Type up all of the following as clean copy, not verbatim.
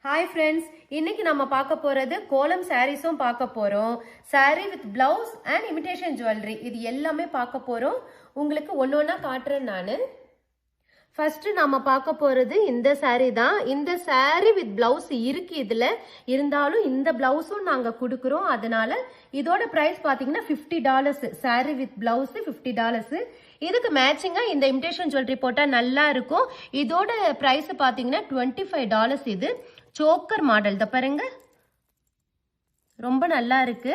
Hi friends, இன்னைக்கு நம்ம பார்க்க போறது கோலம் சாரீஸும் பார்க்க போறோம். saree with blouse and imitation jewelry இது எல்லாமே பார்க்க போறோம். உங்களுக்கு ஒவ்வொண்ணா காட்றேன் நானு. ஃபர்ஸ்ட் நாம பார்க்க போறது இந்த saree தான். இந்த saree with blouse இருக்கு இதுல. இருந்தாலும் இந்த பிளவுஸும் நாங்க கொடுக்கிறோம். அதனால இதோட பிரைஸ் பாத்தீங்கன்னா $50. saree with blouse $50. இதுக்கு மேட்சிங்கா இந்த imitation jewelry போட்டா நல்லா இருக்கும். இதோட பிரைஸ் பாத்தீங்கன்னா $25 இது. சோக்கர் மாடல் த பாருங்க ரொம்ப நல்லா இருக்கு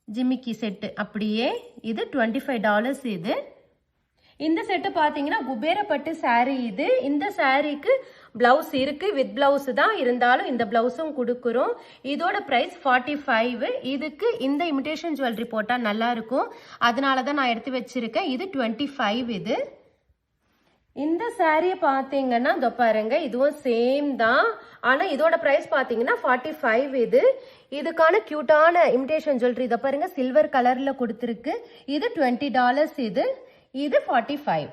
ஜிமிக்கி செட் அப்படியே இது $25 இது இந்த செட் பாத்தீங்கன்னா குபேரப்பட்டு saree இது இந்த சாரீக்கு பிளவுஸ் இருக்கு வித் பிளவுஸ் தான் இருந்தாலும் இந்த பிளவுஸும் கொடுக்கிறோம் இதோட பிரைஸ் 45 இதுக்கு இந்த இமிடேஷன் ஜுவல்லரி போட்டா நல்லா இருக்கும் அதனால தான் நான் எடுத்து வச்சிருக்கேன் இது 25 இது இந்த saree பாத்தீங்கன்னா இதோ பாருங்க இதுவும் சேம் தான் ஆனா இதோட பிரைஸ் பாத்தீங்கன்னா 45 இது இதுக்கான கியூட்டான இமிடேஷன் ஜுவல்லரி இத பாருங்க சில்வர் கலர்ல கொடுத்திருக்கு இது $20 இது 45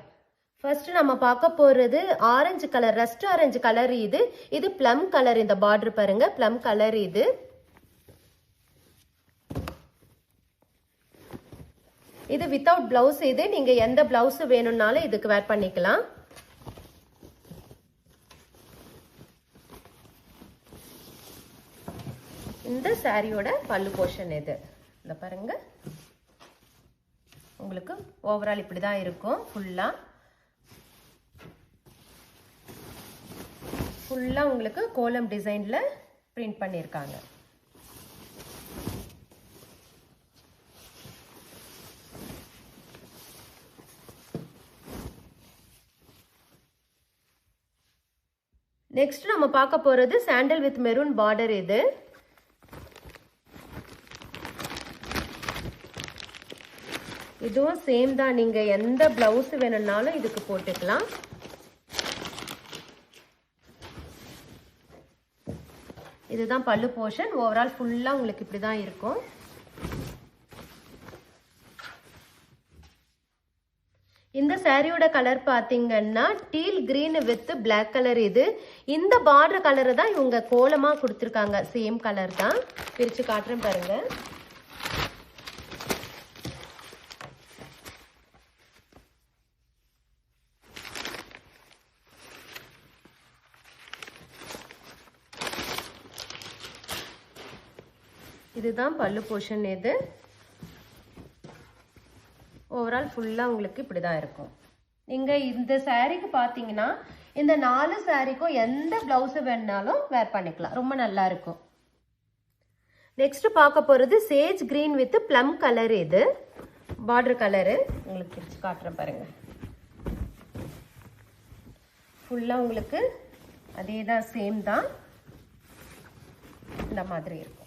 ஃபர்ஸ்ட் நம்ம பார்க்க போறது orange colour rust orange colour இது ப்ளம் கலர் இந்த பார்டர் பாருங்க ப்ளம் கலர் இது வித்தவுட் பிளவுஸ் இது நீங்க எந்த பிளவுஸ் வேணும்னாலும் இதுக்கு வேர் பண்ணிக்கலாம் இந்த சாரியோட பல்லு போர்ஷன் இது இந்த பாருங்க உங்களுக்கு ஓவரால் இப்படி தான் இருக்கும் ஃபுல்லா உங்களுக்கு கோலம் டிசைன்ல பிரிண்ட் பண்ணிருக்காங்க நெக்ஸ்ட் நம்ம பார்க்க போறது சாண்டல் வித் மெரூன் பார்டர் இது இதுவும் சேம் தான் நீங்க எந்த பிளவுஸ் வேணும்னாலும் இதுக்கு போட்டுக்கலாம் இதுதான் பல்லு போர்ஷன் ஓவரால் ஃபுல்லா உங்களுக்கு இப்படி தான் இருக்கும் இந்த சாரியோட கலர் பாத்தீங்கன்னா teal green with black colour இது இந்த பார்டர் கலர் தான் இவங்க கோலமா கொடுத்திருக்காங்க சேம் கலர் தான் பிரிச்சு காட்டுறேன் பாருங்க இதுதான் பல்லு போர்ஷன் இது ஓவரால் ஃபுல்லா உங்களுக்கு இப்படிதான் இருக்கும் நீங்க இந்த சாரீக்கு பாத்தீங்கன்னா இந்த 4 சாரீக்கும் எந்த பிளவுஸ் வேணாலும் வேர் பண்ணிக்கலாம் ரொம்ப நல்லா இருக்கும் நெக்ஸ்ட் பார்க்க போறது Sage green with plum colour இது பார்டர் கலர் உங்களுக்கு பிரிச்சு காட்டுறேன் பாருங்க ஃபுல்லா உங்களுக்கு அதேதான் சேம் தான் இந்த மாதிரி இருக்கும்